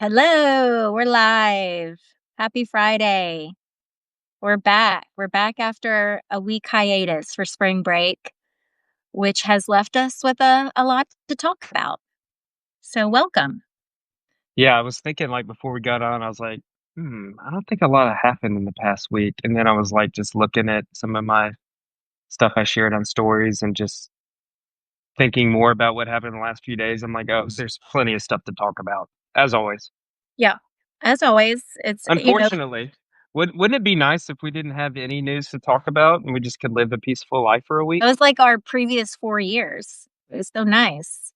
Hello, we're live. Happy Friday. We're back. We're back after a week hiatus for spring break, which has left us with a lot to talk about. So, welcome. Yeah, I was thinking like before we got on, I was like, I don't think a lot happened in the past week. And then I was like just looking at some of my stuff I shared on stories and just thinking more about what happened in the last few days. I'm like, oh, there's plenty of stuff to talk about, as always. Yeah, as always, it's. Unfortunately, wouldn't it be nice if we didn't have any news to talk about and we just could live a peaceful life for a It week? was like our previous 4 years. It was so nice.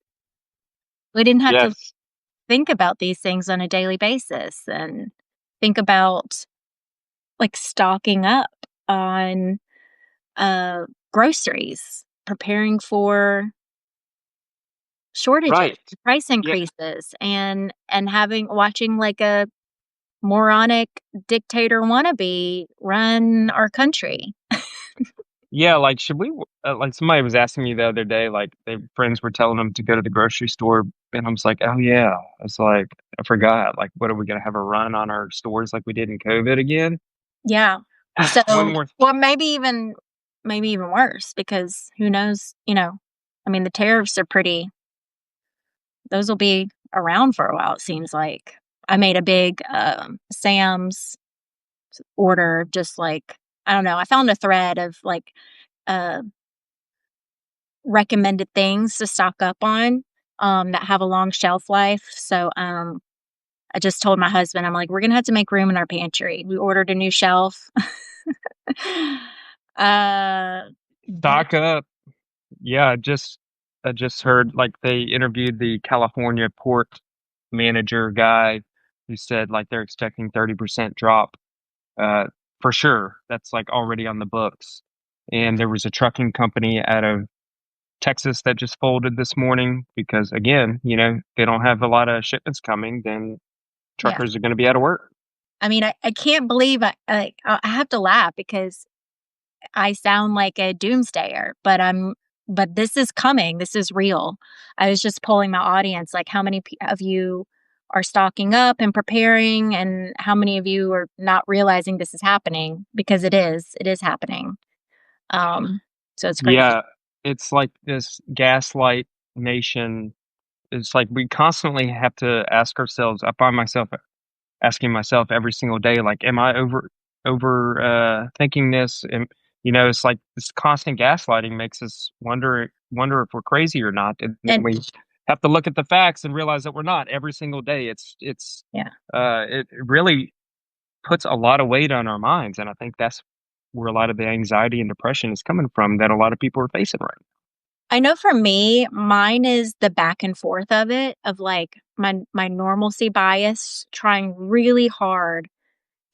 We didn't have to Yes. think about these things on a daily basis and think about like stocking up on uh, groceries, preparing for shortages, Right. price Yeah. increases, and watching like a moronic dictator wannabe run our country. Yeah, like should we like somebody was asking me the other day, like their friends were telling them to go to the grocery store, and I was like, oh yeah, it's like I forgot. Like, what are we gonna have a run on our stores like we did in COVID again? Yeah. So, One more. well, maybe even worse because who knows, I mean the tariffs are pretty those will be around for a while it seems like. I made a big Sam's order just like I don't know, I found a thread of like uh recommended things to stock up on, that have a long shelf life. So, I just told my husband, I'm like, we're gonna have to make room in our pantry. We ordered a new shelf. uh, but Stock up. Yeah, I just heard like they interviewed the California port manager guy who said like they're expecting 30% drop uh for sure. That's like already on the books. And there was a trucking company out of Texas that just folded this morning because again, they don't have a lot of shipments coming, then yeah, truckers are going to be out of work. I mean, I can't believe I have to laugh because I sound like a doomsdayer, but this is coming. This is real. I was just polling my audience, like how many of you are stocking up and preparing, and how many of you are not realizing this is happening because it is happening. Um, so it's crazy. Yeah, it's like this gaslight nation. It's like we constantly have to ask ourselves. I find myself asking myself every single day, like, am I over thinking this? And it's like this constant gaslighting makes us wonder if we're crazy or not. And then And we have to look at the facts and realize that we're not every single day. yeah, It really puts a lot of weight on our minds, and I think that's where a lot of the anxiety and depression is coming from that a lot of people are facing right I know for me, mine is the back and forth of it, of like my normalcy bias trying really hard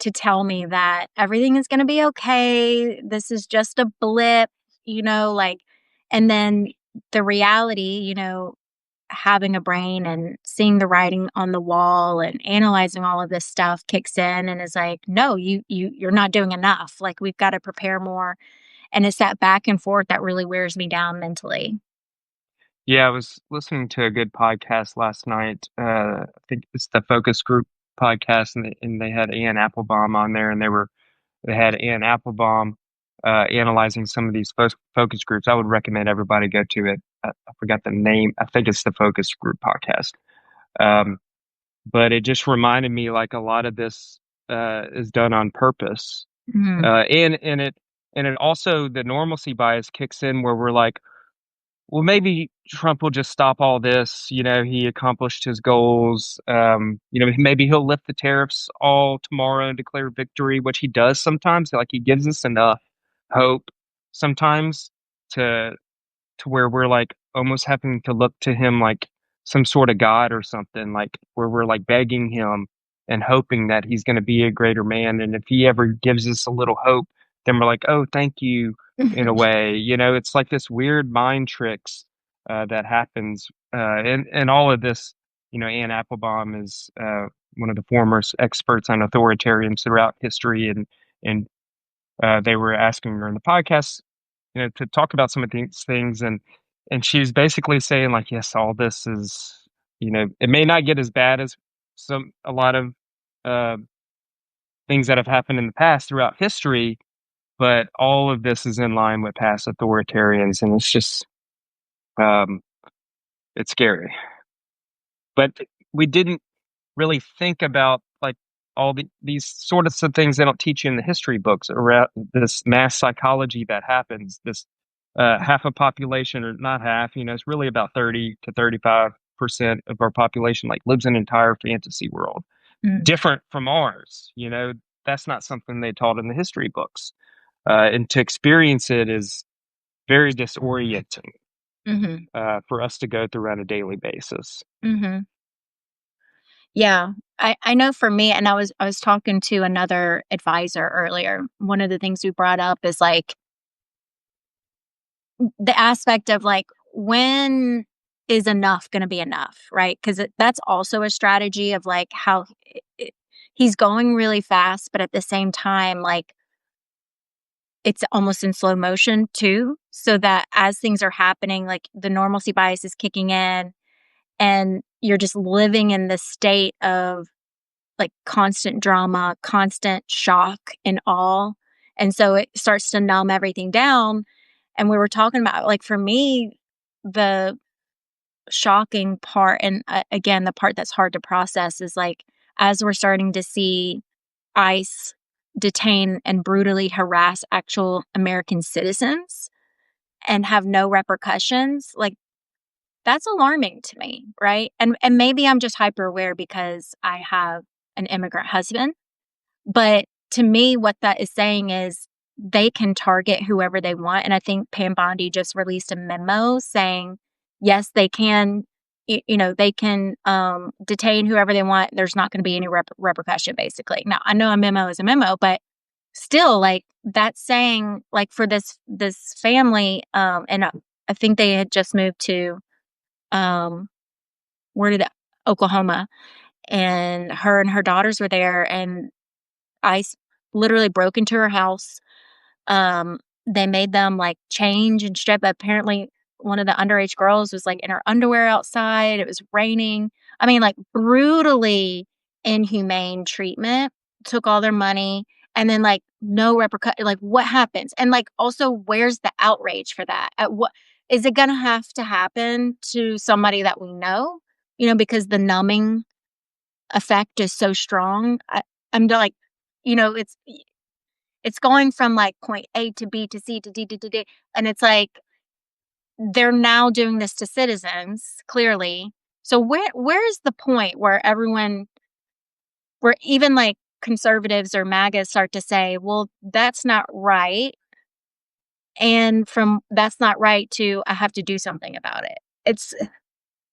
to tell me that everything is going to be okay. This is just a blip, like, and then the reality, having a brain and seeing the writing on the wall and analyzing all of this stuff kicks in and is like, no, you're not doing enough. Like we've got to prepare more. And it's that back and forth that really wears me down mentally. Yeah, I was listening to a good podcast last night. I think it's the Focus Group podcast, and they had Ann Applebaum on there, and they had Ann Applebaum analyzing some of these focus groups. I would recommend everybody go to it. I forgot the name. I think it's the Focus Group podcast. Um, but it just reminded me like a lot of this is done on purpose, Mhm. and it also the normalcy bias kicks in where we're like, well, maybe Trump will just stop all this. He accomplished his goals. Maybe he'll lift the tariffs all tomorrow and declare victory, which he does sometimes. Like he gives us enough hope sometimes to to where we're like almost having to look to him like some sort of god or something, like where we're like begging him and hoping that he's going to be a greater man. And if he ever gives us a little hope, then we're like, oh, thank you, in a way. It's like this weird mind tricks that happens. And all of this, Anne Applebaum is one of the foremost experts on authoritarians throughout history. And they were asking her in the podcast, to talk about some of these things, and she's basically saying like, yes, all this is, it may not get as bad as a lot of uh, things that have happened in the past throughout history, but all of this is in line with past authoritarians, and it's just um, it's scary. But we didn't really think about like these sort of some things they don't teach you in the history books around this mass psychology that happens. This half a population, or not half, it's really about 30 to 35% of our population like lives in an entire fantasy world, Mm. different from ours. That's not something they taught in the history books. And to experience it is very disorienting Mhm. for us to go through on a daily basis. Mhm. Yeah. I know for me, and I was talking to another advisor earlier. One of the things we brought up is like the aspect of like when is enough going to be enough, right? Because that's also a strategy of like how he's going really fast, but at the same time, like it's almost in slow motion too. So that as things are happening, like the normalcy bias is kicking in, and you're just living in this state of like constant drama, constant shock and awe. And so it starts to numb everything down. And we were talking about, like, for me, the shocking part, and again, the part that's hard to process is like, as we're starting to see ICE detain and brutally harass actual American citizens and have no repercussions, like, that's alarming to me, right? And maybe I'm just hyper aware because I have an immigrant husband, but to me, what that is saying is they can target whoever they want. And I think Pam Bondi just released a memo saying, yes, they can, they can detain whoever they want. There's not going to be any repercussion, basically. Now, I know a memo is a memo, but still, like, that's saying, like, for this family, and I think they had just moved to um, where did Oklahoma, and her daughters were there, and ICE literally broke into her house. Um, they made them, like, change and strip. Apparently, one of the underage girls was, like, in her underwear outside. It was raining. I mean, like, brutally inhumane treatment, took all their money, and then, like, no like, what happens? And, like, also, where's the outrage for that? At what is it gonna have to happen to somebody that we know? Because the numbing effect is so strong. I'm like, it's going from, like, point A to B to C to D to D, and it's like, they're now doing this to citizens, clearly. So where's the point where even, like, conservatives or MAGA start to say, "Well, that's not right," and from "That's not right" to "I have to do something about it." It's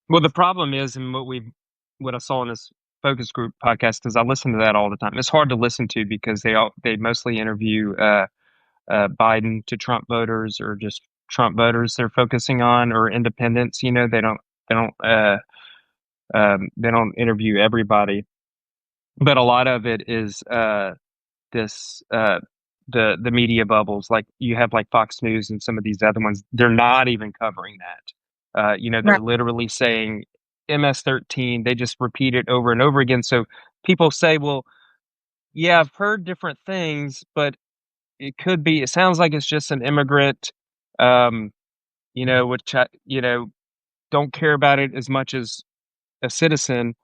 Well, the problem is, and what I saw in this focus group podcast, because I listen to that all the time. It's hard to listen to because they mostly interview Biden to Trump voters, or just Trump voters they're focusing on, or independents. They don't they don't interview everybody, but a lot of it is this the media bubbles. Like, you have like Fox News and some of these other ones. They're not even covering that. right. They're literally saying MS-13. They just repeat it over and over again. So people say, well, yeah, I've heard different things, but it sounds like it's just an immigrant, um, which don't care about it as much as a citizen.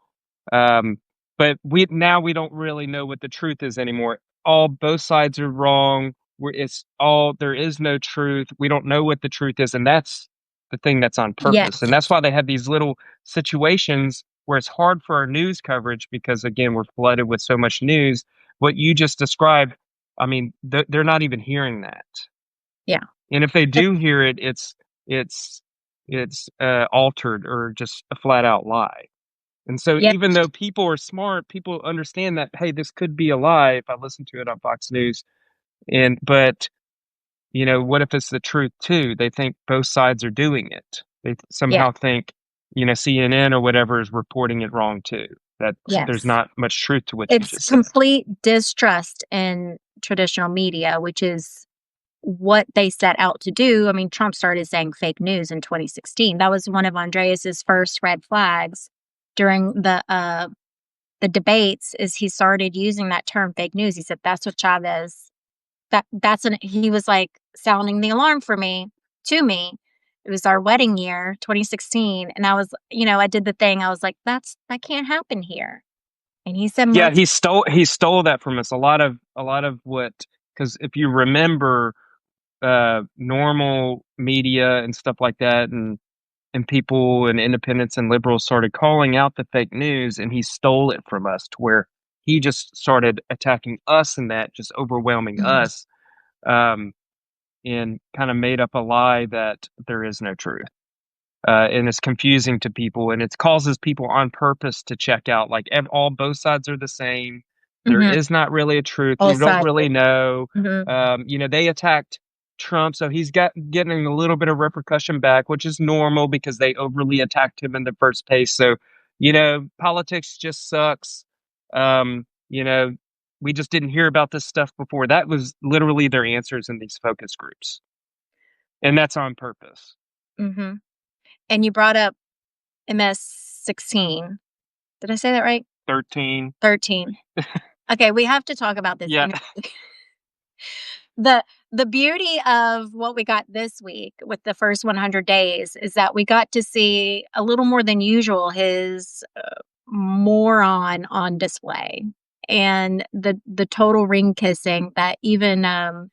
Um, but we don't really know what the truth is anymore. Both sides are wrong. There is no truth. We don't know what the truth is. And that's the thing that's on purpose. Yes. And that's why they have these little situations where it's hard for our news coverage, because again, we're flooded with so much news. What you just described, I mean, they're not even hearing that. Yeah. And if they It do hear it, it's altered, or just a flat out lie. And so yeah. even though people are smart, people understand that, hey, this could be a lie if I listen to it on Fox News. But what if it's the truth too? They think both sides are doing it. They Yeah. somehow think, CNN or whatever is reporting it wrong too. That there's Yes. not much truth to what you It's just said. complete distrust in traditional media, which is what they set out to do. I mean, Trump started saying fake news in 2016. That was one of Andreas's first red flags during the the debates is he started using that term fake news. He said that's what Chavez he was like sounding the alarm for me to me. It was our wedding year, 2016, and I was, I did the thing. I was like, that can't happen here. And he said, Yeah, most. he stole that from us. A lot of what, because if you remember, normal media and stuff like that, and people and independents and liberals started calling out the fake news, and he stole it from us to where he just started attacking us and that, just overwhelming Mhm. us, and kind of made up a lie that there is no truth. And it's confusing to people, and it causes people on purpose to check out. Like both sides are the same. There Mhm. is not really a truth. We Both don't sides. really know. Mhm. They attacked Trump, so he's getting a little bit of repercussion back, which is normal because they overly attacked him in the first place. So, politics just sucks. We just didn't hear about this stuff before. That was literally their answers in these focus groups, and that's on purpose. Mhm. And you brought up MS-16. Did I say that right? 13. 13. Okay, we have to talk about this Yeah. interview. The the beauty of what we got this week with the first 100 days is that we got to see a little more than usual his moron on display, and the total ring kissing that even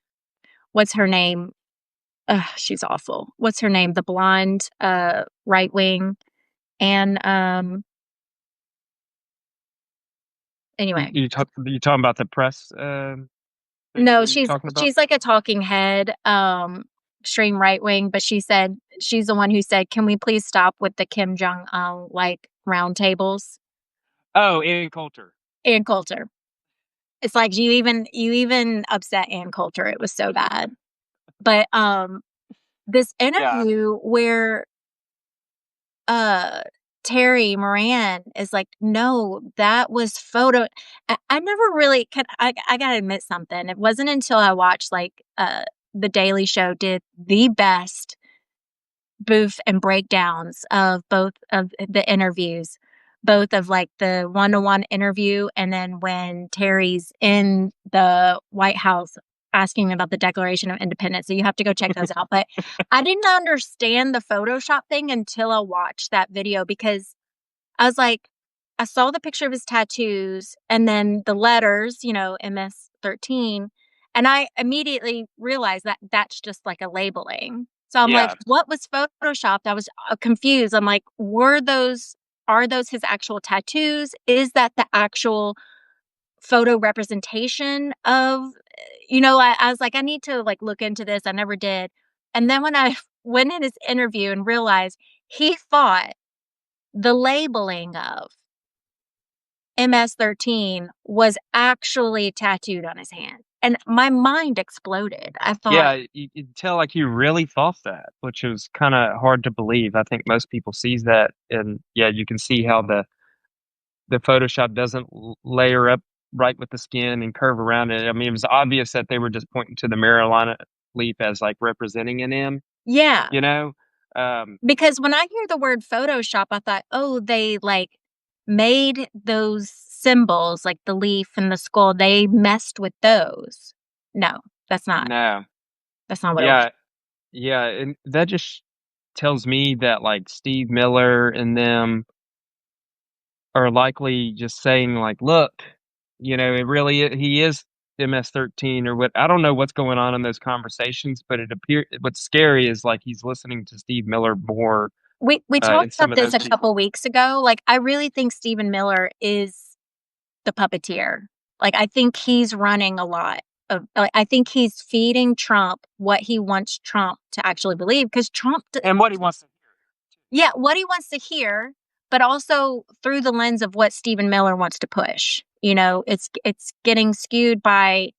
what's her name? Ugh, she's awful. What's her name? The blonde right wing, and anyway. You talking about the press thing? No, What are you talking about? she's like a talking head, extreme right wing, but she's the one who said, "Can we please stop with the Kim Jong Un like roundtables Oh, Ann Coulter. and Coulter?" It's like you even upset Ann Coulter. It was so bad. But this Yeah. interview where uh Terry Moran is like, no, that was photo. I never really can. I gotta admit something. It wasn't until I watched like the Daily Show did the best booth and breakdowns of both of the interviews, both of like the one-to-one interview and then when Terry's in the White House asking about the Declaration of Independence. So you have to go check those out. But I didn't understand the Photoshop thing until I watched that video because I was like, I saw the picture of his tattoos and then the letters, MS-13, and I immediately realized that that's just like a labeling. So I'm like, Yeah. what was photoshopped? I was confused. I'm like, are those his actual tattoos? Is that the actual photo representation of, I was like, I need to like look into this. I never did. And then when I went in his interview and realized he thought the labeling of MS-13 was actually tattooed on his hand, and my mind exploded. I thought, Yeah, you tell like you really thought that, which is kind of hard to believe. I think most people sees that, and yeah, you can see how the Photoshop doesn't layer up right with the skin and curve around it. I mean, it was obvious that they were just pointing to the Carolina leaf as like representing an M, yeah, you know? Um, because when I hear the word Photoshop, I thought, "Oh, they, like, made those symbols, like the leaf and the skull, they messed with those." No, that's not no. that's not what it was. Yeah, yeah, and that just tells me that like Steve Miller and them are likely just saying like, look, he is MS-13 or what. I don't know what's going on in those conversations, but what's scary is like he's listening to Steve Miller more We in talked some about of this those a people. couple weeks ago, like, I really think Stephen Miller is the puppeteer. Like, I think he's running a lot of like, I think he's feeding Trump what he wants Trump to actually believe because Trump d And what he wants to yeah, what he wants to hear, but also through the lens of what Stephen Miller wants to push. It's getting skewed by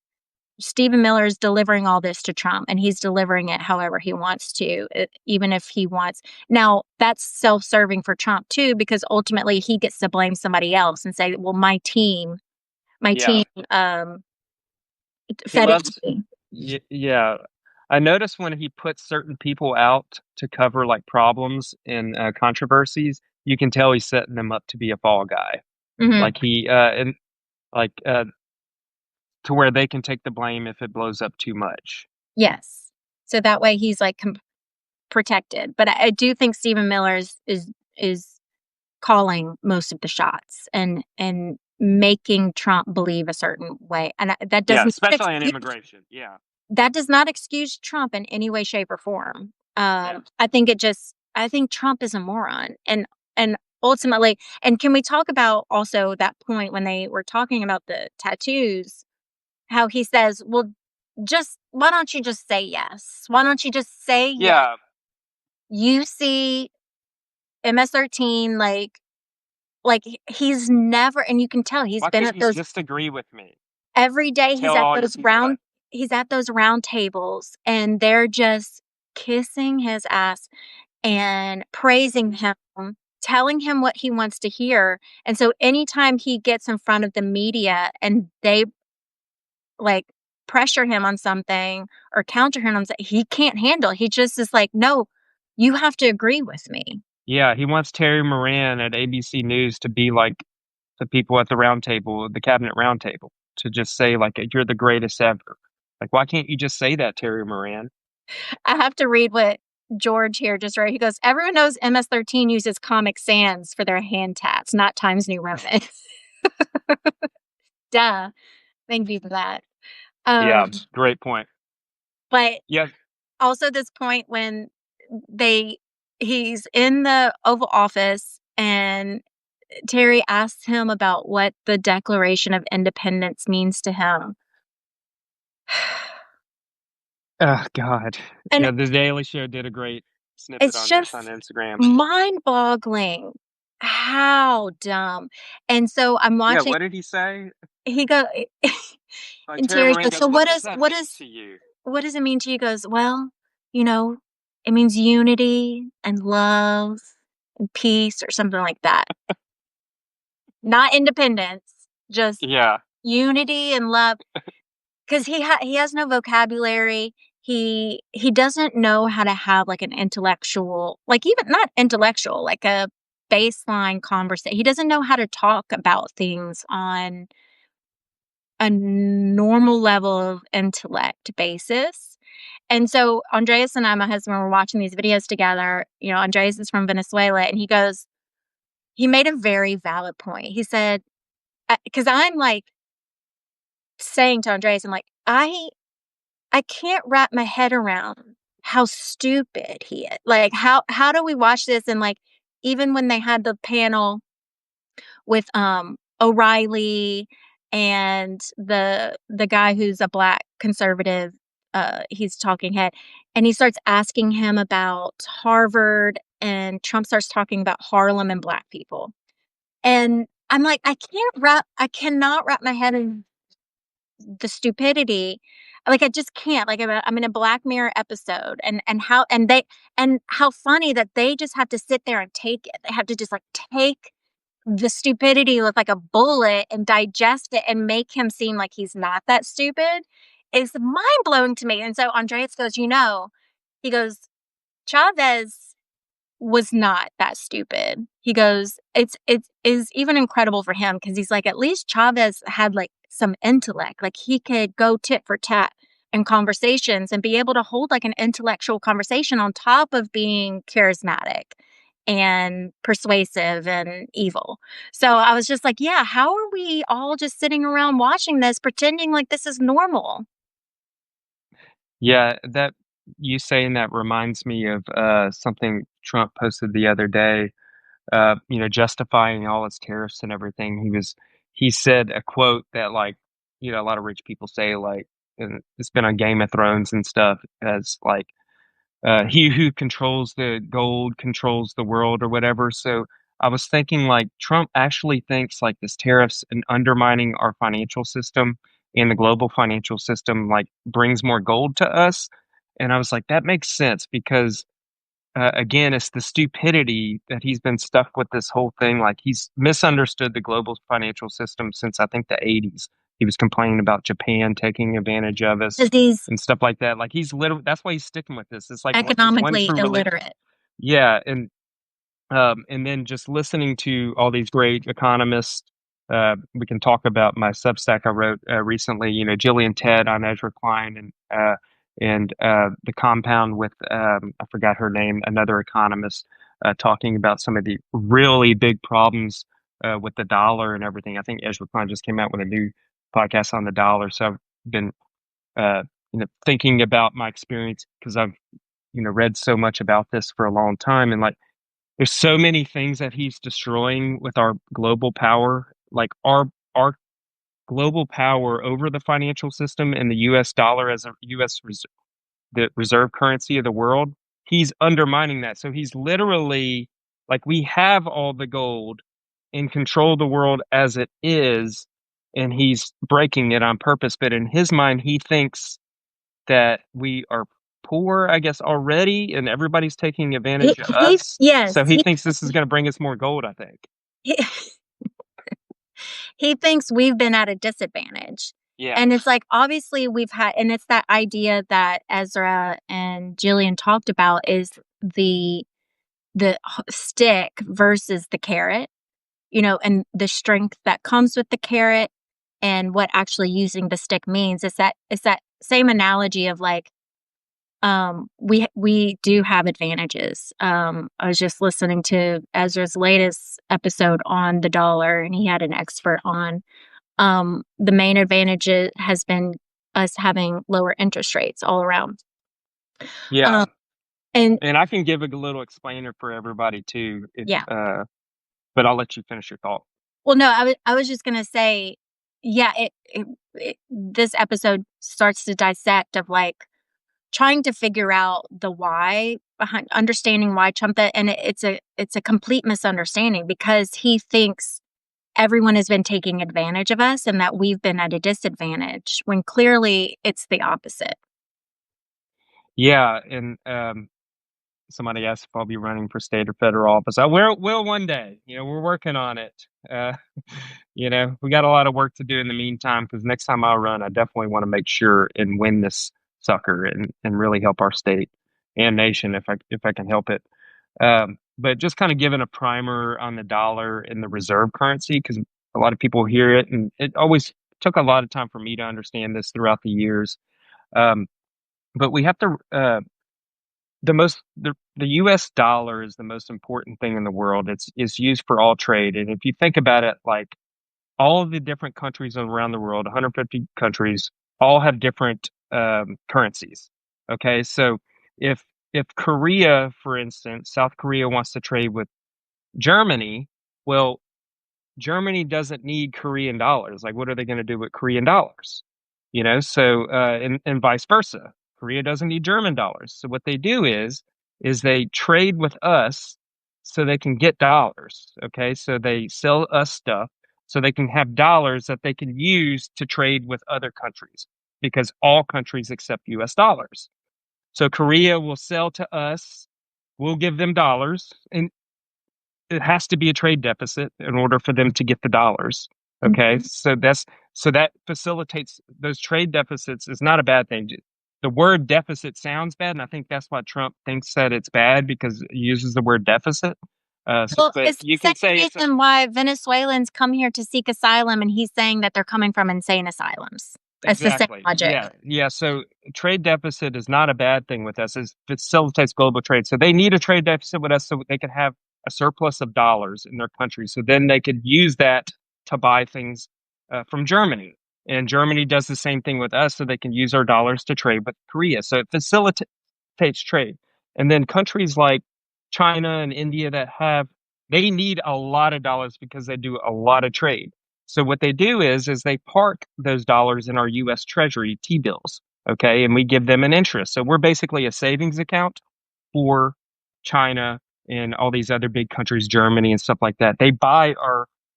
Stephen Miller is delivering all this to Trump, and he's delivering it however he wants to, even if he wants. Now, that's self-serving for Trump too, because ultimately he gets to blame somebody else and say, "Well, my Yeah, team, he fed it to loves. me." Yeah, I notice when he puts certain people out to cover like problems and controversies, you can tell he's setting them up to be a fall guy. Mhm. Like and like to where they can take the blame if it blows up too much. Yes. So that way he's, like, protected, but I do think Stephen Miller is calling most of the shots and making Trump believe a certain way, and that does Yeah, not especially in excuse immigration. Yeah, that does not excuse Trump in any way, shape, or form. yeah, I think Trump is a moron, and ultimately, and can we talk about also that point when they were talking about the tattoos, how he says, "Well, just why don't you just say yes? Why don't you just say yes? yeah. You see MS-13, he's never," and you can tell he's Why been can't at you those just agree with me? every day. Tell all your people that. He's at those round tables, and they're just kissing his ass and praising him, telling him what he wants to hear. And so anytime he gets in front of the media and they, like, pressure him on something or counter him on something, he can't handle. He just is like, "No, you have to agree with me." Yeah, he wants Terry Moran at ABC News to be like the people at the round table, the cabinet round table, to just say like, "You're the greatest ever." Like, why can't you just say that, Terry Moran? I have to read what George here just wrote. He goes, "Everyone knows MS-13 uses Comic Sans for their hand tats, not Times New Roman." Duh. Thank you for that. Yeah, Um, great point. but Yeah, also this point when they he's in the Oval Office and Terry asks him about what the Declaration of Independence means to him. oh God. And Yeah, the Daily Show did a great snippet it's on this on just Instagram. mind-boggling how dumb. And so I'm Yeah, watching what did he say? he go and Terry Terry Moran goes, "So goes, "What does that mean to you?" what does it mean to you?" He goes, "Well, you know, it means unity and love and peace," or something like that. Not independence, just Yeah, unity and love. 'Cause he has no vocabulary. He doesn't know how to have, like, an intellectual, like, even not intellectual, like a baseline conversation. He doesn't know how to talk about things on a normal level of intellect basis. And so Andreas and I, my husband, were watching these videos together. You know, Andreas is from Venezuela, and he made a very valid point. He said, because I'm, like, saying to Andreas, I'm like, I can't wrap my head around how stupid he is. Like, how do we watch this and, like, even when they had the panel with, O'Reilly and the guy who's a black conservative, he's talking head, and he starts asking him about Harvard, and Trump starts talking about Harlem and black people. And I'm like, I cannot wrap my head in the stupidity. Like, I just can't. Like, I'm in a Black Mirror episode, and how funny that they just have to sit there and take it. They have to just, like, take the stupidity with, like, a bullet and digest it and make him seem like he's not that stupid is mind-blowing to me. And so Andreas goes, he goes, "Chavez was not that stupid." He goes, "It's is even incredible for him because he's like, at least Chavez had, like, some intellect. Like, he could go tit for tat in conversations and be able to hold, like, an intellectual conversation on top of being charismatic and persuasive and evil." So I was just like, "Yeah, how are we all just sitting around watching this pretending like this is normal?" yeah, that you saying that reminds me of something Trump posted the other day. Justifying all his tariffs and everything. He said a quote that like, a lot of rich people say like, and it's been on Game of Thrones and stuff as like, he who controls the gold controls the world or whatever. So I was thinking like Trump actually thinks like this tariffs and undermining our financial system and the global financial system like brings more gold to us. And I was like, that makes sense because again, it's the stupidity that he's been stuck with this whole thing. Like he's misunderstood the global financial system since I think the 80s. He was complaining about Japan taking advantage of us Because he's and stuff like that. Like he's literally that's why he's sticking with this. It's like this one economically true really illiterate. yeah, and then just listening to all these great economists. we can talk about my Substack I wrote recently. Gillian Tedd on Ezra Klein and the compound with I forgot her name, another economist, talking about some of the really big problems with the dollar and everything. I think Ezra Klein just came out with a new podcast on the dollar, so I've been thinking about my experience because I've read so much about this for a long time, and like there's so many things that he's destroying with our global power, like our global power over the financial system and the U.S. dollar as a the reserve currency of the world. He's undermining that. So he's literally like we have all the gold and control the world as it is, and he's breaking it on purpose. But in his mind, he thinks that we are poor, I guess, already, and everybody's taking advantage of us. Yes, So he thinks this is going to bring us more gold, I think. he, he thinks we've been at a disadvantage. Yeah. And it's like, obviously, we've had, and it's that idea that Ezra and Jillian talked about is the stick versus the carrot, and the strength that comes with the carrot and what actually using the stick means. It's that same analogy of like, we do have advantages. I was just listening to Ezra's latest episode on the dollar, and he had an expert on. The main advantage has been us having lower interest rates all around. Yeah. Um, and And I can give a little explainer for everybody too, if yeah, but I'll let you finish your thought. well, no, I was just gonna say, yeah, this episode starts to dissect of like trying to figure out the why behind understanding why Trump that, and it's a complete misunderstanding because he thinks everyone has been taking advantage of us and that we've been at a disadvantage when clearly it's the opposite. Yeah, and somebody asked if I'll be running for state or federal office. I will one day. We're working on it. Uh, we got a lot of work to do in the meantime because next time I run, I definitely want to make sure and win this sucker and really help our state and nation if I can help it. But just kind of giving a primer on the dollar and the reserve currency because a lot of people hear it, and it always took a lot of time for me to understand this throughout the years. Um, but we have to the U.S. dollar is the most important thing in the world. It's used for all trade, and if you think about it, like all of the different countries around the world, 150 countries, all have different currencies. Okay, so if if Korea, for instance, South Korea wants to trade with Germany, well, Germany doesn't need Korean dollars. Like, what are they going to do with Korean dollars? So and vice versa. Korea doesn't need German dollars. So what they do is they trade with us so they can get dollars. Okay, so they sell us stuff so they can have dollars that they can use to trade with other countries because all countries accept U.S. dollars. So Korea will sell to us. We'll give them dollars, and it has to be a trade deficit in order for them to get the dollars. Okay, Mhm. so that facilitates those trade deficits is not a bad thing. The word deficit sounds bad, and I think that's why Trump thinks that it's bad because he uses the word deficit. Well, But it's you the can say same it's a reason why Venezuelans come here to seek asylum, and he's saying that they're coming from insane asylums. It's the same exactly, logic. yeah. So trade deficit is not a bad thing with us. It facilitates global trade. So they need a trade deficit with us so they can have a surplus of dollars in their country. So then they could use that to buy things from Germany. And Germany does the same thing with us, so they can use our dollars to trade with Korea. So it facilitates trade. And then countries like China and India they need a lot of dollars because they do a lot of trade. So what they do is they park those dollars in our U.S. Treasury T-bills, okay, and we give them an interest. So we're basically a savings account for China and all these other big countries, Germany and stuff like that. They buy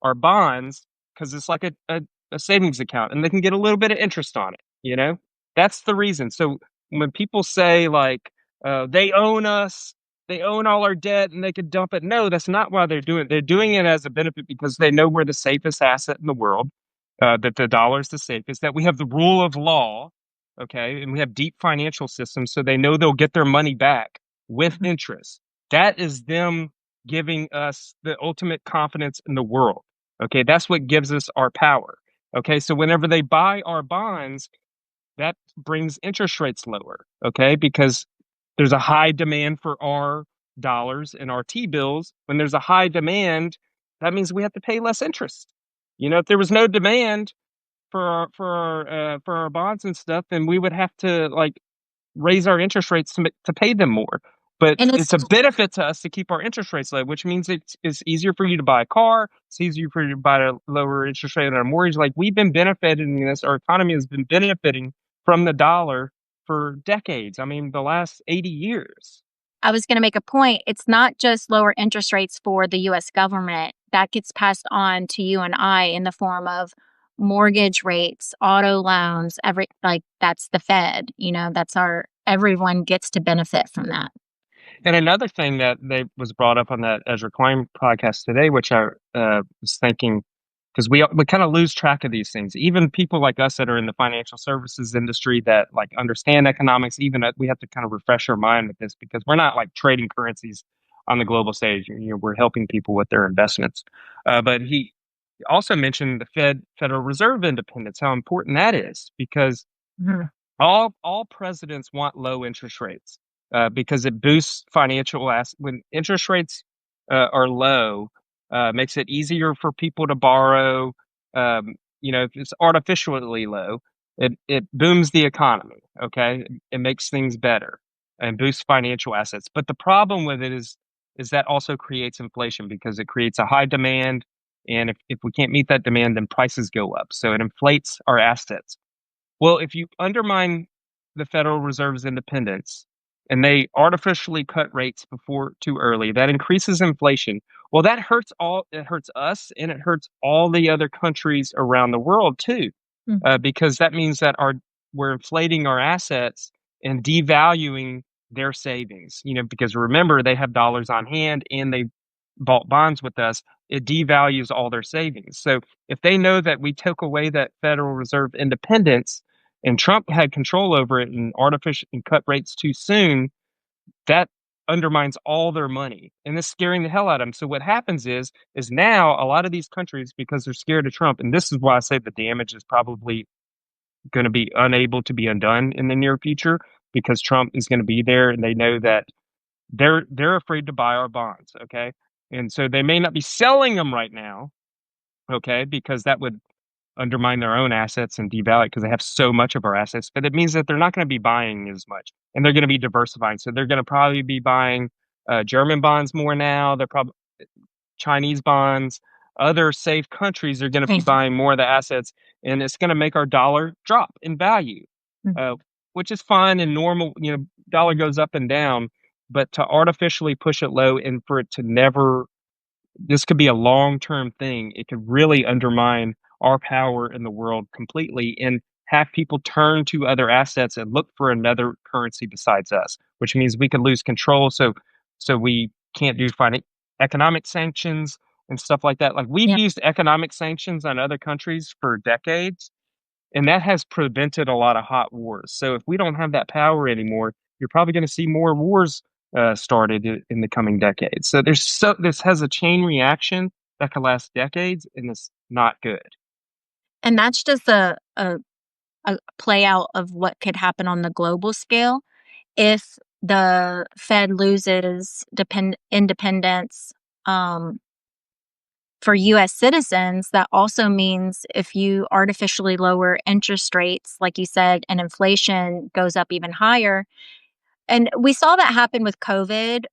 our bonds because it's like a savings account, and they can get a little bit of interest on it. That's the reason. So when people say like they own us, they own all our debt and they could dump it. No, that's not why they're doing it. They're doing it as a benefit because they know we're the safest asset in the world, that the dollar is the safest, that we have the rule of law, okay, and we have deep financial systems, so they know they'll get their money back with Mhm. interest. That is them giving us the ultimate confidence in the world. Okay, that's what gives us our power. Okay, so whenever they buy our bonds, that brings interest rates lower. Okay, because there's a high demand for our dollars and our T bills. When there's a high demand, that means we have to pay less interest. If there was no demand for our bonds and stuff, then we would have to like raise our interest rates to pay them more. But And it's a benefit to us to keep our interest rates low, which means it's easier for you to buy a car. It's easier for you to buy a lower interest rate on a mortgage. Like we've been benefiting in this. Our economy has been benefiting from the dollar for decades. I mean, the last 80 years. I was going to make a point. It's not just lower interest rates for the US government that gets passed on to you and I in the form of mortgage rates, auto loans, that's the Fed, that's everyone gets to benefit from that. And another thing that they was brought up on that Ezra Klein podcast today, which I was thinking, because we kind of lose track of these things. Even people like us that are in the financial services industry that like understand economics, even we have to kind of refresh our mind with this because we're not like trading currencies on the global stage. We're helping people with their investments. But he also mentioned the Federal Reserve independence, how important that is, because Mhm. all presidents want low interest rates because it boosts financial assets. When interest rates are low, makes it easier for people to borrow. If it's artificially low, it booms the economy. Okay, it makes things better and boosts financial assets. But the problem with it is that also creates inflation because it creates a high demand, and if we can't meet that demand, then prices go up. So it inflates our assets. Well, if you undermine the Federal Reserve's independence and they artificially cut rates before too early, that increases inflation. Well, it hurts us and it hurts all the other countries around the world too, Mhm. because that means that we're inflating our assets and devaluing their savings. Because remember they have dollars on hand and they bought bonds with us. It devalues all their savings. So if they know that we took away that Federal Reserve independence and Trump had control over it and artificial and cut rates too soon, that undermines all their money and it's scaring the hell out of them. So what happens is now a lot of these countries, because they're scared of Trump, and this is why I say the damage is probably going to be unable to be undone in the near future because Trump is going to be there and they know that they're afraid to buy our bonds, okay? And so they may not be selling them right now, okay, because that would undermine their own assets and devalue because they have so much of our assets. But it means that they're not going to be buying as much, and they're going to be diversifying. So they're going to probably be buying German bonds more now. They're probably Chinese bonds. Other safe countries are going to be Thank you. buying more of the assets, and it's going to make our dollar drop in value, Mhm. uh, which is fine and normal. Dollar goes up and down, but to artificially push it low and for it to never, this could be a long-term thing. It could really undermine our power in the world completely and have people turn to other assets and look for another currency besides us, which means we could lose control. So we can't do economic sanctions and stuff like that. Like we've Yeah. used economic sanctions on other countries for decades, and that has prevented a lot of hot wars. So if we don't have that power anymore, you're probably going to see more wars started in the coming decades. So this has a chain reaction that could last decades, and it's not good. And that's just a play out of what could happen on the global scale if the Fed loses independence. Um, for US citizens, that also means if you artificially lower interest rates, like you said, and inflation goes up even higher. And we saw that happen with COVID,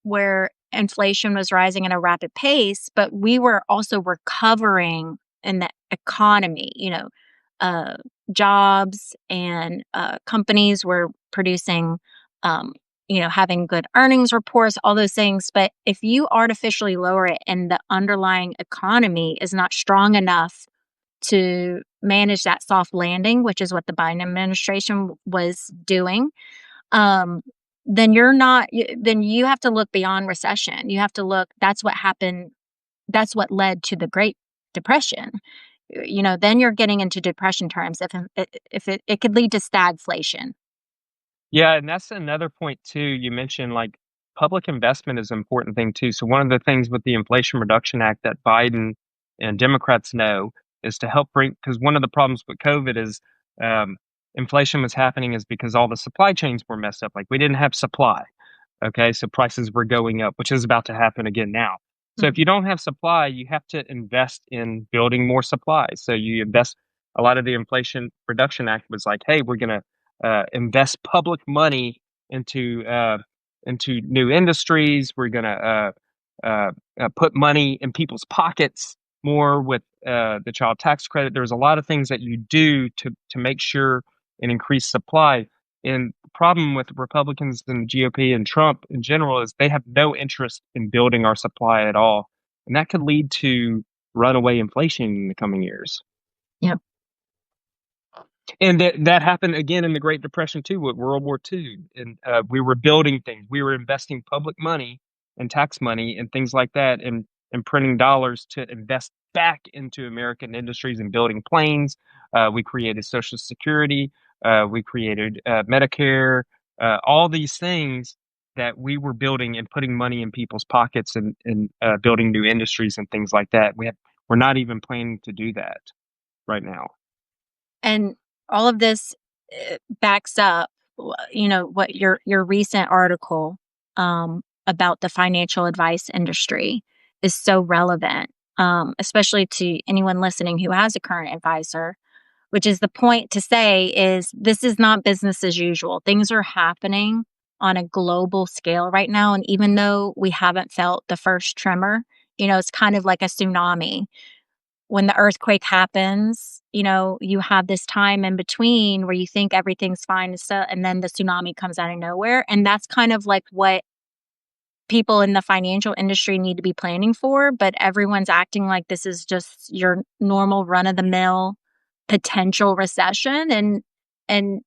where inflation was rising at a rapid pace, but we were also recovering in the economy. Uh, Jobs and companies were producing, um, having good earnings reports, all those things. But if you artificially lower it and the underlying economy is not strong enough to manage that soft landing, which is what the Biden administration was doing, um, then then you have to look beyond recession. You have to look, that's what happened. That's what led to the Great Depression. Then you're getting into depression terms if it could lead to stagflation. Yeah, and that's another point too. You mentioned like public investment is an important thing too. So one of the things with the Inflation Reduction Act that Biden and Democrats know, is to help bring, because one of the problems with COVID is um, inflation was happening is because all the supply chains were messed up. Like we didn't have supply. Okay, so prices were going up, which is about to happen again now. So if Mhm. you don't have supply, you have to invest in building more supply. So you invest a lot of the Inflation Reduction Act was like, hey, we're going to invest public money into into new industries. We're going to put money in people's pockets more with the child tax credit. There's a lot of things that you do to make sure and increase supply. And the problem with Republicans and the GOP and Trump in general is they have no interest in building our supply at all. And that could lead to runaway inflation in the coming years. Yep. And that happened again in the Great Depression too, with World War II. And we were building things. We were investing public money and tax money and things like that, and printing dollars to invest back into American industries and building planes. We created Social Security. We created Medicare. All these things that we were building and putting money in people's pockets and building new industries and things like that. We're not even planning to do that right now. And all of this backs up, what your recent article about the financial advice industry is so relevant, especially to anyone listening who has a current advisor. Which is the point to say is this is not business as usual. Things are happening on a global scale right now, and even though we haven't felt the first tremor, it's kind of like a tsunami when the earthquake happens, you have this time in between where you think everything's fine and stuff, and then the tsunami comes out of nowhere. And that's kind of like what people in the financial industry need to be planning for. But everyone's acting like this is just your normal run of the mill potential recession. And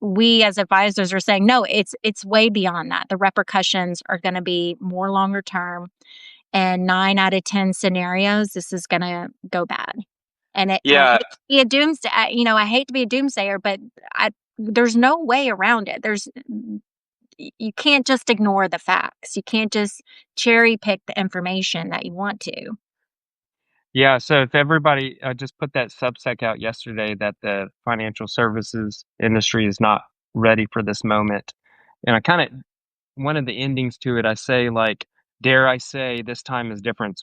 we as advisors are saying, no, it's way beyond that. The repercussions are going to be more longer term, and 9 out of 10 scenarios, this is gonna go bad. And I Yeah, hate to be a doomsday I hate to be a doomsayer, but I there's no way around it. You can't just ignore the facts. You can't just cherry pick the information that you want to. yeah. So if everybody, I just put that Substack out yesterday that the financial services industry is not ready for this moment. And I kind of, one of the endings to it, I say like, dare I say this time is different,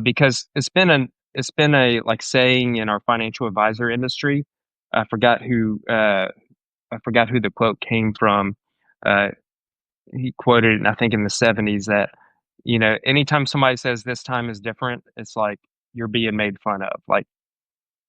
because it's been a like saying in our financial advisor industry. I forgot who, I forgot who the quote came from. Uh, he quoted it, I think in the 70s that, anytime somebody says this time is different, it's like you're being made fun of. Like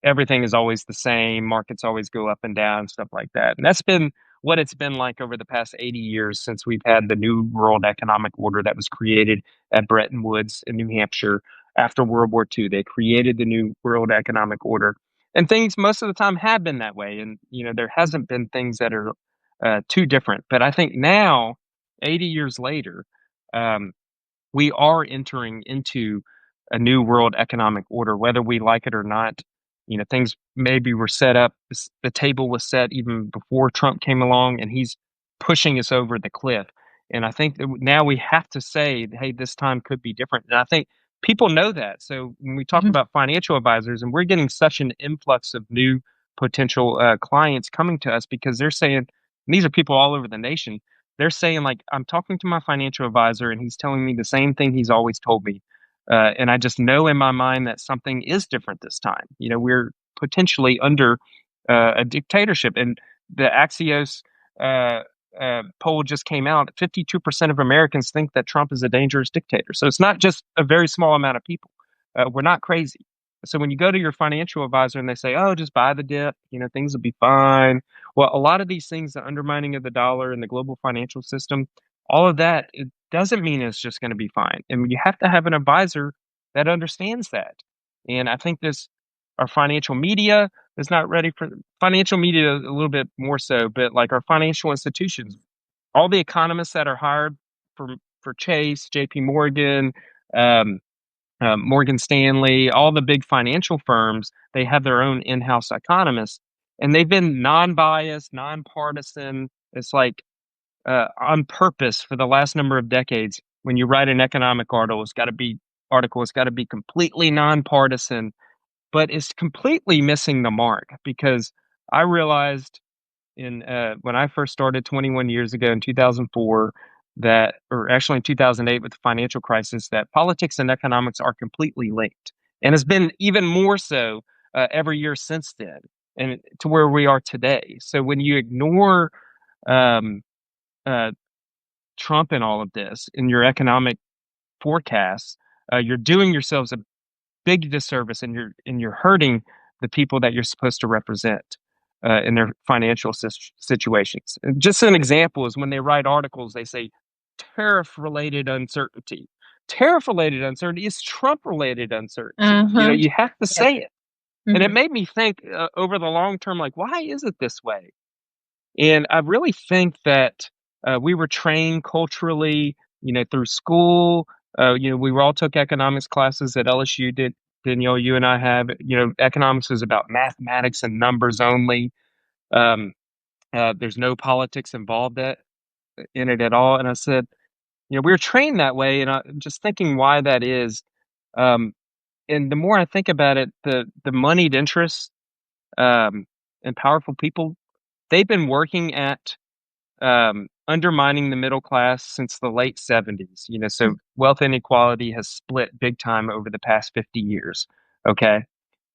everything is always the same, markets always go up and down, stuff like that. And that's been what it's been like over the past 80 years since we've had the New World Economic Order that was created at Bretton Woods in New Hampshire after World War II. They created the New World Economic Order. And things most of the time have been that way. And, there hasn't been things that are too different. But I think now, 80 years later, um, we are entering into a new world economic order, whether we like it or not. Things maybe were set up, the table was set even before Trump came along, and he's pushing us over the cliff. And I think that now we have to say, hey, this time could be different. And I think people know that. So when we talk Mhm. about financial advisors, and we're getting such an influx of new potential clients coming to us because they're saying, and these are people all over the nation, they're saying like, I'm talking to my financial advisor and he's telling me the same thing he's always told me. And I just know in my mind that something is different this time. We're potentially under a dictatorship. And the Axios uh, poll just came out. 52% of Americans think that Trump is a dangerous dictator. So it's not just a very small amount of people. We're not crazy. So when you go to your financial advisor and they say, "Oh, just buy the dip, things will be fine." Well, a lot of these things, the undermining of the dollar and the global financial system, all of that, it doesn't mean it's just going to be fine. And you have to have an advisor that understands that. And I think our financial media is not ready for financial media a little bit more so, but like our financial institutions, all the economists that are hired for Chase, J.P. Morgan, um, Morgan Stanley, all the big financial firms, they have their own in-house economists, and they've been non-biased, nonpartisan. It's like on purpose for the last number of decades. When you write an economic article, it's got to be article has got to be completely nonpartisan, but it's completely missing the mark because I realized in when I first started 21 years ago in 2004 that, or actually in 2008 with the financial crisis, that politics and economics are completely linked, and it's been even more so every year since then, and to where we are today. So when you ignore um, uh, Trump and all of this in your economic forecasts, you're doing yourselves a big disservice, and you're hurting the people that you're supposed to represent in their financial situations. And just an example is when they write articles, they say tariff-related uncertainty. Tariff-related uncertainty is Trump-related uncertainty. You know, Uh-huh. you have to Yep. say it, and it Mhm. made me think over the long term, like, why is it this way? And I really think that we were trained culturally, you know, through school. You know, we all took economics classes at LSU. Did Danielle, you and I have. You know, economics is about mathematics and numbers only. Um, there's no politics involved in it at all. And I said, you know, we were trained that way, and I'm just thinking why that is. Um, and the more I think about it, the moneyed interests um, and powerful people, they've been working at undermining the middle class since the late 70s. You know, so Mm. wealth inequality has split big time over the past 50 years. Okay.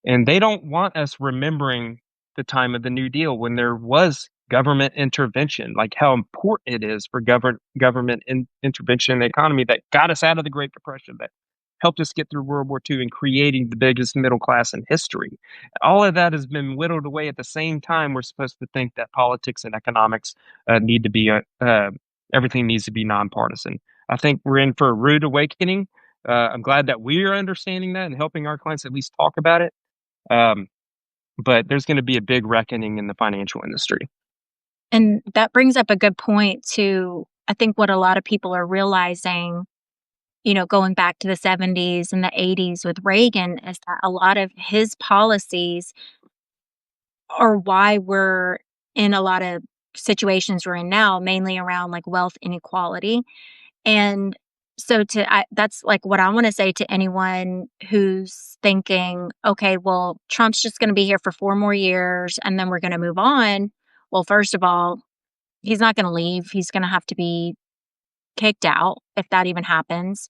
And they don't want us remembering the time of the New Deal when there was government intervention, like how important it is for government intervention in the economy that got us out of the Great Depression, that helped us get through World War II and creating the biggest middle class in history. All of that has been whittled away at the same time. We're supposed to think that politics and economics need to be, everything needs to be nonpartisan. I think we're in for a rude awakening. I'm glad that we are understanding that and helping our clients at least talk about it. Um, but there's going to be a big reckoning in the financial industry. And that brings up a good point to, I think, what a lot of people are realizing, going back to the 70s and the 80s with Reagan, is that a lot of his policies are why we're in a lot of situations we're in now, mainly around like wealth inequality. And so that's like what I want to say to anyone who's thinking, okay, well, Trump's just going to be here for 4 more years and then we're going to move on. Well, first of all, he's not going to leave. He's going to have to be kicked out if that even happens.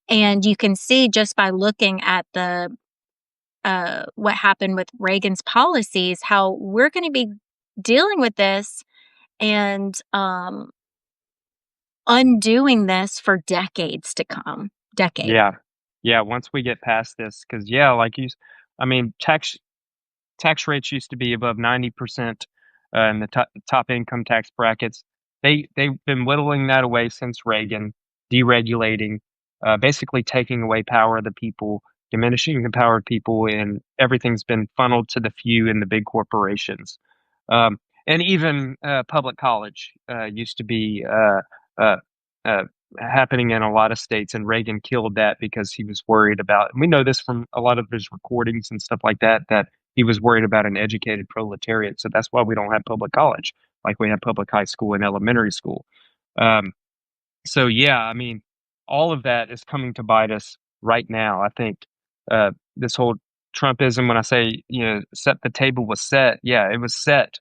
And you can see just by looking at the what happened with Reagan's policies, how we're going to be dealing with this and undoing this for decades to come. Decades. Yeah. Yeah. Once we get past this, because, yeah, like I mean, tax rates used to be above 90% in the top income tax brackets. They've been whittling that away since Reagan, deregulating, basically taking away power of the people, diminishing the power of people, and everything's been funneled to the few and the big corporations. Um, and even public college used to be uh, uh, happening in a lot of states, and Reagan killed that because he was worried about. And we know this from a lot of his recordings and stuff like that. That he was worried about an educated proletariat. So that's why we don't have public college like we have public high school and elementary school. Um, so yeah, I mean, all of that is coming to bite us right now. I think this whole Trumpism, when I say, you know, set the table was set, yeah, it was set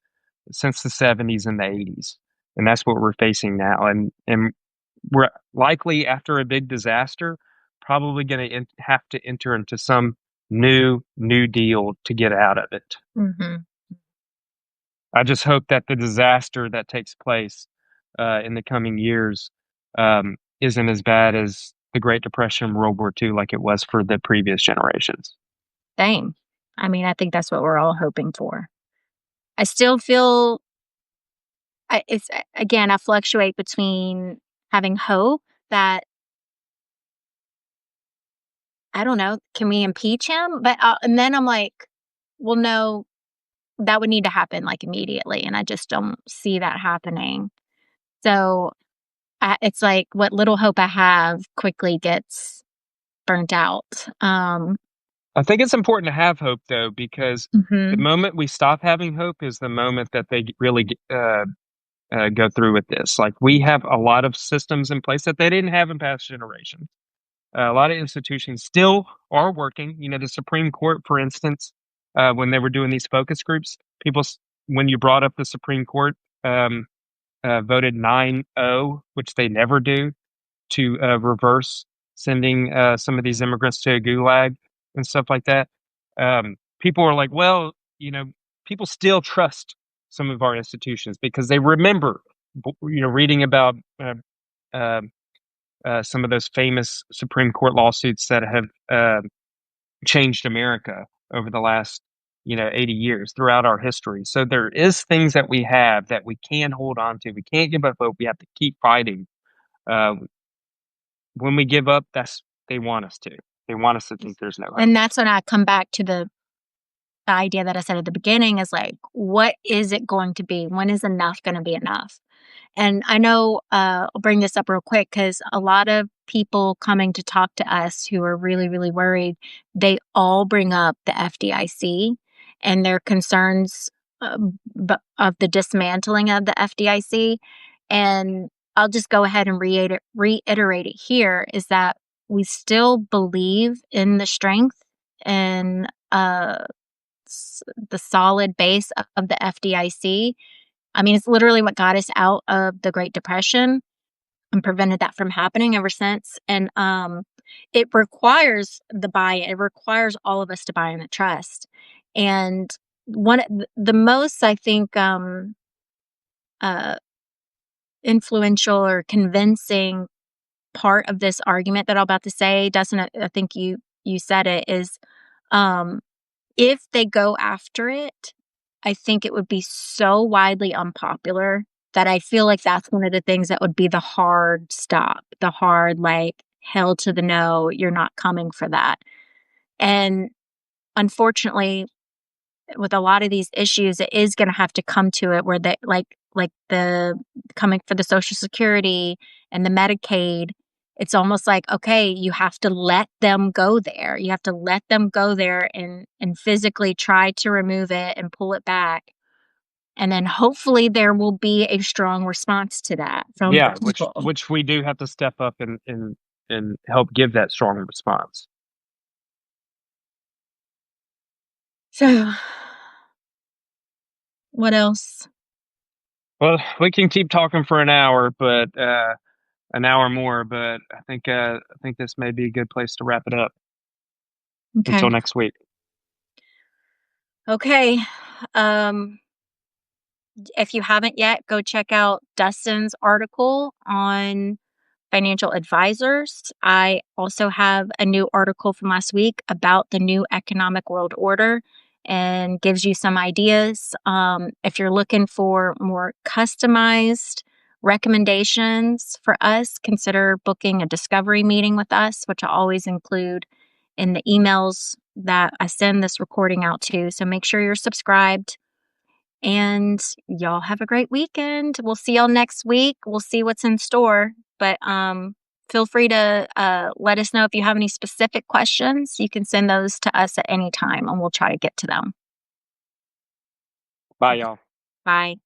since the 70s and the 80s, and that's what we're facing now. And we're likely after a big disaster, probably going to have to enter into some new deal to get out of it. Mhm. I just hope that the disaster that takes place in the coming years isn't as bad as the Great Depression, World War II, like it was for the previous generations. Same. I mean, I think that's what we're all hoping for. I still feel again, I fluctuate between having hope that I don't know, can we impeach him? But and then I'm like, well, no, that would need to happen like immediately, and I just don't see that happening. So it's like what little hope I have quickly gets burnt out. I think it's important to have hope, though, because the Mhm. moment we stop having hope is the moment that they really go through with this. Like we have a lot of systems in place that they didn't have in past generations. A lot of institutions still are working. You know, the Supreme Court, for instance, when they were doing these focus groups, when you brought up the Supreme Court, um, voted 9-0, which they never do, to reverse sending some of these immigrants to a gulag and stuff like that. People are like, well, you know, people still trust some of our institutions because they remember, reading about uh, some of those famous Supreme Court lawsuits that have changed America over the last 80 years throughout our history. So there is things that we have that we can hold on to. We can't give up hope. We have to keep fighting. Uh, when we give up, they want us to. They want us to think there's no hope. And that's when I come back to the idea that I said at the beginning is like, what is it going to be? When is enough going to be enough? And I know I'll bring this up real quick because a lot of people coming to talk to us who are really, really worried, they all bring up the FDIC and their concerns of the dismantling of the FDIC. And I'll just go ahead and reiterate it here is that we still believe in the strength and the solid base of the FDIC. I mean, it's literally what got us out of the Great Depression and prevented that from happening ever since. And it requires the buy-in. It requires all of us to buy in the trust. And the most, I think, uh, influential or convincing part of this argument that I'm about to say, Dustin, I think you said it, is if they go after it, I think it would be so widely unpopular that I feel like that's one of the things that would be the hard stop, the hard, like, hell to the no, you're not coming for that. And unfortunately, with a lot of these issues, it is going to have to come to it where they like the coming for the Social Security and the Medicaid. It's almost like, okay, you have to let them go there. You have to let them go there and physically try to remove it and pull it back. And then hopefully there will be a strong response to that from people. which we do have to step up and help give that strong response. So, what else? Well, we can keep talking for an hour, but an hour more. But I think this may be a good place to wrap it up. Okay. Until next week. Okay. If you haven't yet, go check out Dustin's article on financial advisors. I also have a new article from last week about the new economic world order and gives you some ideas. If you're looking for more customized recommendations for us, consider booking a discovery meeting with us, which I always include in the emails that I send this recording out to. So make sure you're subscribed. And y'all have a great weekend. We'll see y'all next week. We'll see what's in store. But feel free to let us know if you have any specific questions. You can send those to us at any time and we'll try to get to them. Bye, y'all. Bye.